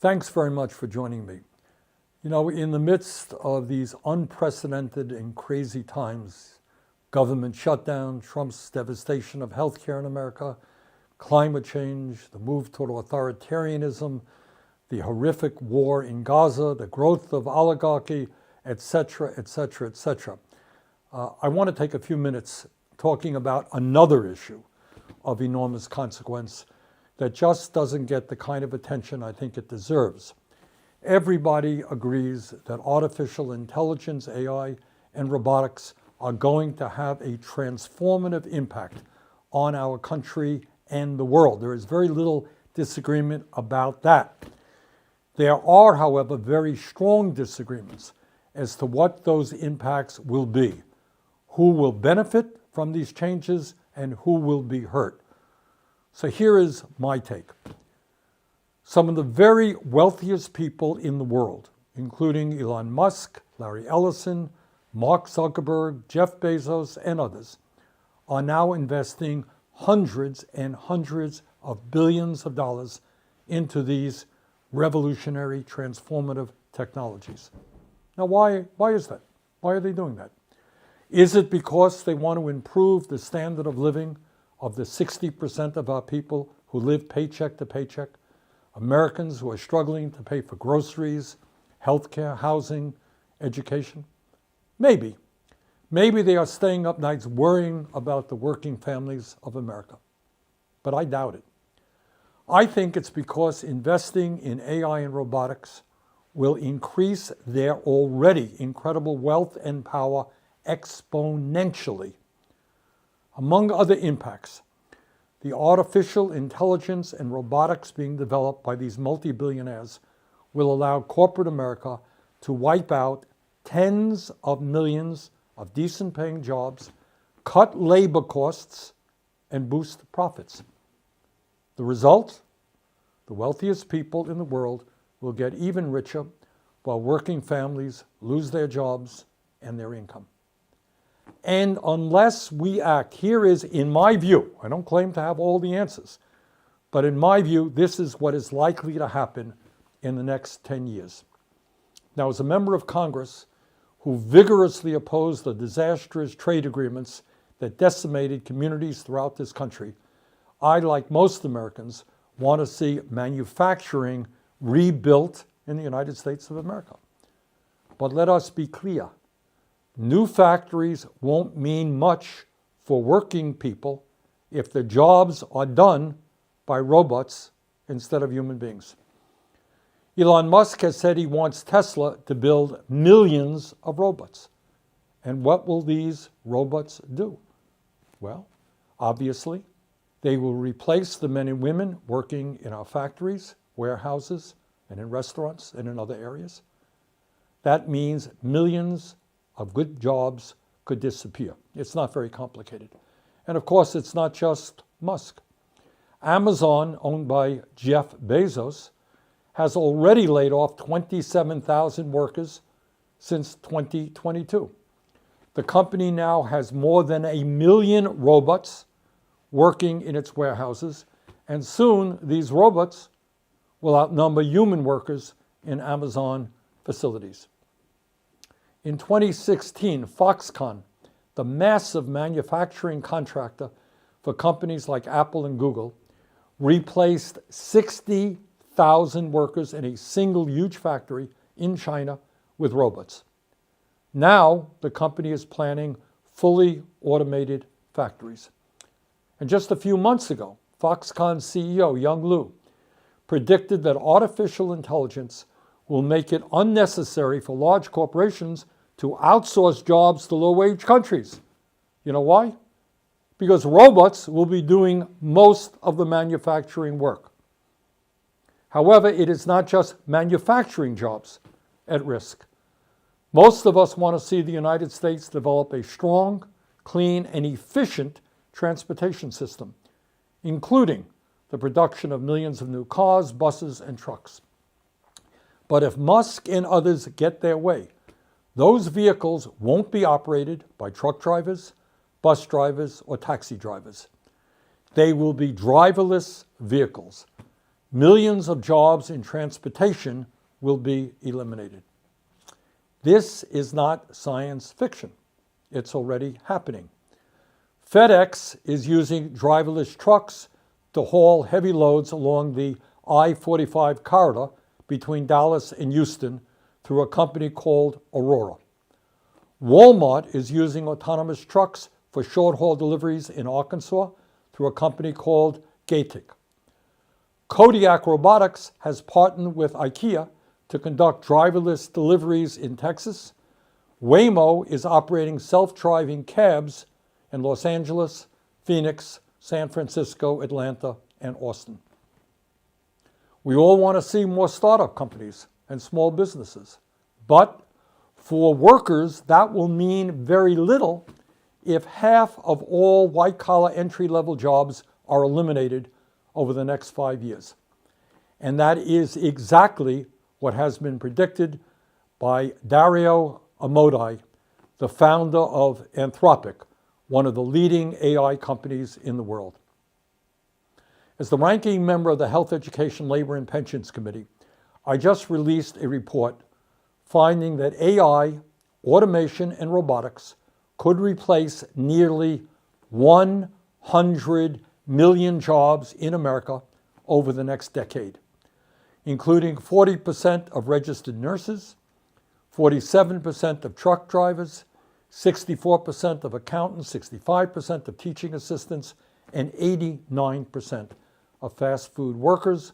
Thanks very much for joining me. You know, in the midst of these unprecedented and crazy times, government shutdown, Trump's devastation of healthcare in America, climate change, the move toward authoritarianism, the horrific war in Gaza, the growth of oligarchy, etc., etc., etc. I want to take a few minutes talking about another issue of enormous consequence that just doesn't get the kind of attention I think it deserves. Everybody agrees that artificial intelligence, AI, and robotics are going to have a transformative impact on our country and the world. There is very little disagreement about that. There are, however, very strong disagreements as to what those impacts will be, who will benefit from these changes and who will be hurt. So here is my take. Some of the very wealthiest people in the world, including Elon Musk, Larry Ellison, Mark Zuckerberg, Jeff Bezos, and others, are now investing hundreds and hundreds of billions of dollars into these revolutionary, transformative technologies. Now, why is that? Why are they doing that? Is it because they want to improve the standard of living of the 60% of our people who live paycheck to paycheck, Americans who are struggling to pay for groceries, healthcare, housing, education? Maybe. Maybe they are staying up nights worrying about the working families of America. But I doubt it. I think it's because investing in AI and robotics will increase their already incredible wealth and power exponentially. Among other impacts, the artificial intelligence and robotics being developed by these multi-billionaires will allow corporate America to wipe out tens of millions of decent-paying jobs, cut labor costs, and boost profits. The result? The wealthiest people in the world will get even richer while working families lose their jobs and their income. And unless we act, here is, in my view, I don't claim to have all the answers, but in my view, this is what is likely to happen in the next 10 years. Now, as a member of Congress who vigorously opposed the disastrous trade agreements that decimated communities throughout this country, I, like most Americans, want to see manufacturing rebuilt in the United States of America. But let us be clear. New factories won't mean much for working people if the jobs are done by robots instead of human beings. Elon Musk has said he wants Tesla to build millions of robots. And what will these robots do? Well, obviously, they will replace the men and women working in our factories, warehouses, and in restaurants and in other areas. That means millions of good jobs could disappear. It's not very complicated. And of course, it's not just Musk. Amazon, owned by Jeff Bezos, has already laid off 27,000 workers since 2022. The company now has more than 1 million robots working in its warehouses, and soon these robots will outnumber human workers in Amazon facilities. In 2016, Foxconn, the massive manufacturing contractor for companies like Apple and Google, replaced 60,000 workers in a single huge factory in China with robots. Now, the company is planning fully automated factories. And just a few months ago, Foxconn CEO Young Liu predicted that artificial intelligence will make it unnecessary for large corporations to outsource jobs to low-wage countries. You know why? Because robots will be doing most of the manufacturing work. However, it is not just manufacturing jobs at risk. Most of us want to see the United States develop a strong, clean, and efficient transportation system, including the production of millions of new cars, buses, and trucks. But if Musk and others get their way, those vehicles won't be operated by truck drivers, bus drivers, or taxi drivers. They will be driverless vehicles. Millions of jobs in transportation will be eliminated. This is not science fiction. It's already happening. FedEx is using driverless trucks to haul heavy loads along the I-45 corridor between Dallas and Houston through a company called Aurora. Walmart is using autonomous trucks for short-haul deliveries in Arkansas through a company called Gatik. Kodiak Robotics has partnered with IKEA to conduct driverless deliveries in Texas. Waymo is operating self-driving cabs in Los Angeles, Phoenix, San Francisco, Atlanta, and Austin. We all want to see more startup companies and small businesses, but for workers, that will mean very little if half of all white-collar entry-level jobs are eliminated over the next 5 years. And that is exactly what has been predicted by Dario Amodei, the founder of Anthropic, one of the leading AI companies in the world. As the ranking member of the Health, Education, Labor, and Pensions Committee, I just released a report finding that AI, automation, and robotics could replace nearly 100 million jobs in America over the next decade, including 40% of registered nurses, 47% of truck drivers, 64% of accountants, 65% of teaching assistants, and 89% of fast food workers,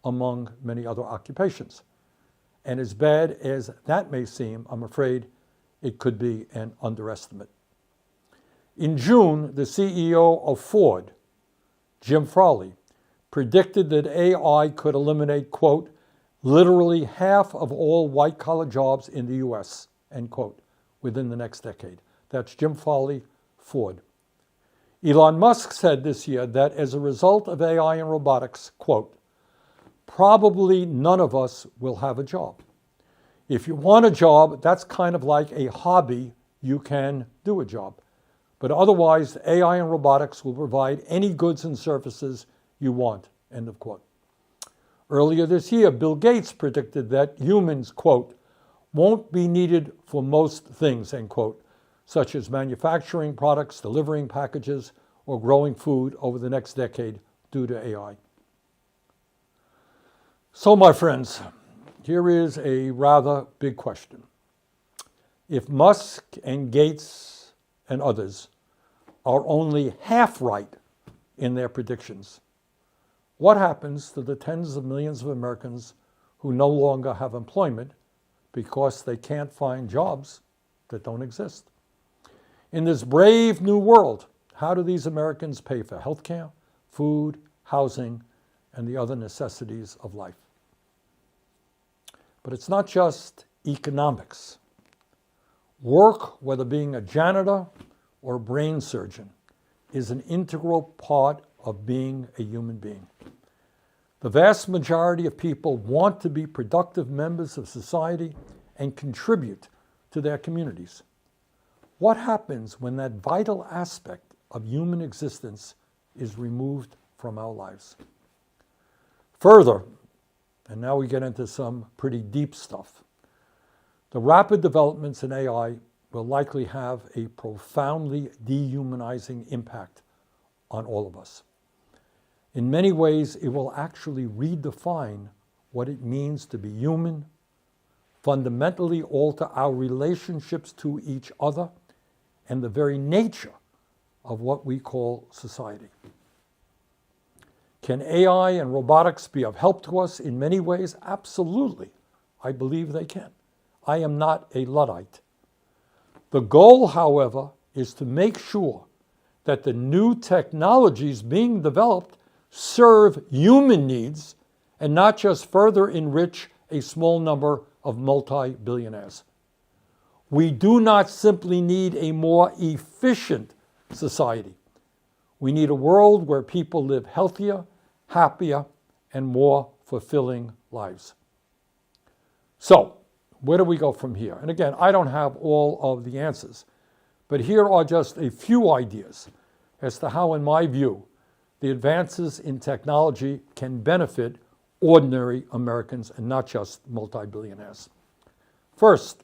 among many other occupations. And as bad as that may seem, I'm afraid it could be an underestimate. In June, the CEO of Ford, Jim Farley, predicted that AI could eliminate, quote, literally half of all white-collar jobs in the U.S., end quote, within the next decade. That's Jim Farley, Ford. Elon Musk said this year that as a result of AI and robotics, quote, probably none of us will have a job. If you want a job, that's kind of like a hobby. You can do a job. But otherwise, AI and robotics will provide any goods and services you want, end of quote. Earlier this year, Bill Gates predicted that humans, quote, won't be needed for most things, end quote, such as manufacturing products, delivering packages, or growing food over the next decade due to AI. So, my friends, here is a rather big question. If Musk and Gates and others are only half right in their predictions, what happens to the tens of millions of Americans who no longer have employment because they can't find jobs that don't exist? In this brave new world, how do these Americans pay for health care, food, housing, and the other necessities of life? But it's not just economics. Work, whether being a janitor or a brain surgeon, is an integral part of being a human being. The vast majority of people want to be productive members of society and contribute to their communities. What happens when that vital aspect of human existence is removed from our lives? Further, and now we get into some pretty deep stuff, the rapid developments in AI will likely have a profoundly dehumanizing impact on all of us. In many ways, it will actually redefine what it means to be human, fundamentally alter our relationships to each other, and the very nature of what we call society. Can AI and robotics be of help to us in many ways? Absolutely. I believe they can. I am not a Luddite. The goal, however, is to make sure that the new technologies being developed serve human needs and not just further enrich a small number of multi-billionaires. We do not simply need a more efficient society. We need a world where people live healthier, happier, and more fulfilling lives. So, where do we go from here? And again, I don't have all of the answers, but here are just a few ideas as to how, in my view, the advances in technology can benefit ordinary Americans and not just multi-billionaires. First,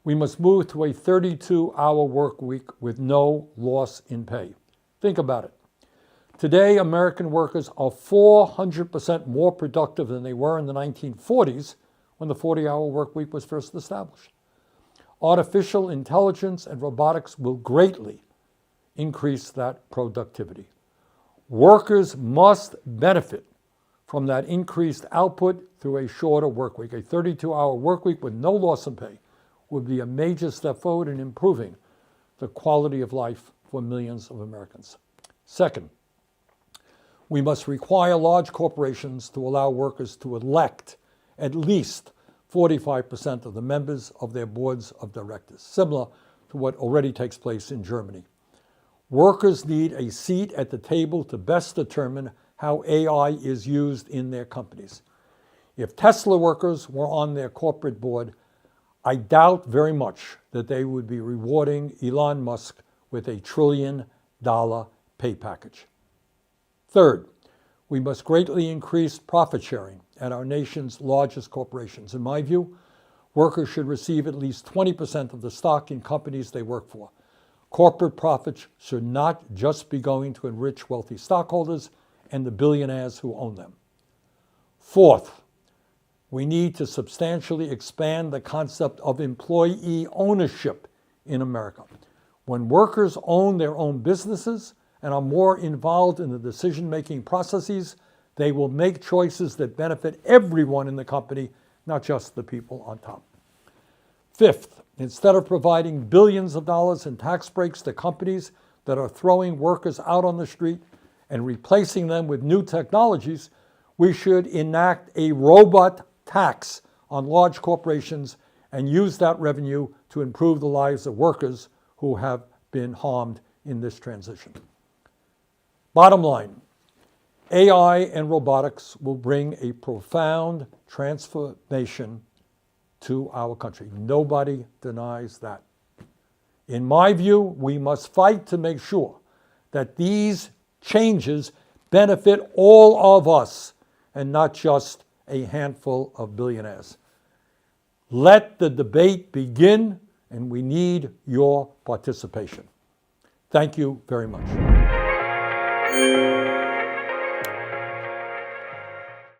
we must move to a 32-hour work week with no loss in pay. Think about it. Today, American workers are 400% more productive than they were in the 1940s when the 40-hour work week was first established. Artificial intelligence and robotics will greatly increase that productivity. Workers must benefit from that increased output through a shorter work week. A 32-hour work week with no loss in pay would be a major step forward in improving the quality of life for millions of Americans. Second, we must require large corporations to allow workers to elect at least 45% of the members of their boards of directors, similar to what already takes place in Germany. Workers need a seat at the table to best determine how AI is used in their companies. If Tesla workers were on their corporate board, I doubt very much that they would be rewarding Elon Musk with a $1 trillion pay package. Third, we must greatly increase profit sharing at our nation's largest corporations. In my view, workers should receive at least 20% of the stock in companies they work for. Corporate profits should not just be going to enrich wealthy stockholders and the billionaires who own them. Fourth, we need to substantially expand the concept of employee ownership in America. When workers own their own businesses and are more involved in the decision-making processes, they will make choices that benefit everyone in the company, not just the people on top. Fifth, instead of providing billions of dollars in tax breaks to companies that are throwing workers out on the street and replacing them with new technologies, we should enact a robot tax on large corporations and use that revenue to improve the lives of workers who have been harmed in this transition. Bottom line, AI and robotics will bring a profound transformation to our country. Nobody denies that. In my view, we must fight to make sure that these changes benefit all of us and not just a handful of billionaires. Let the debate begin, and we need your participation. Thank you very much.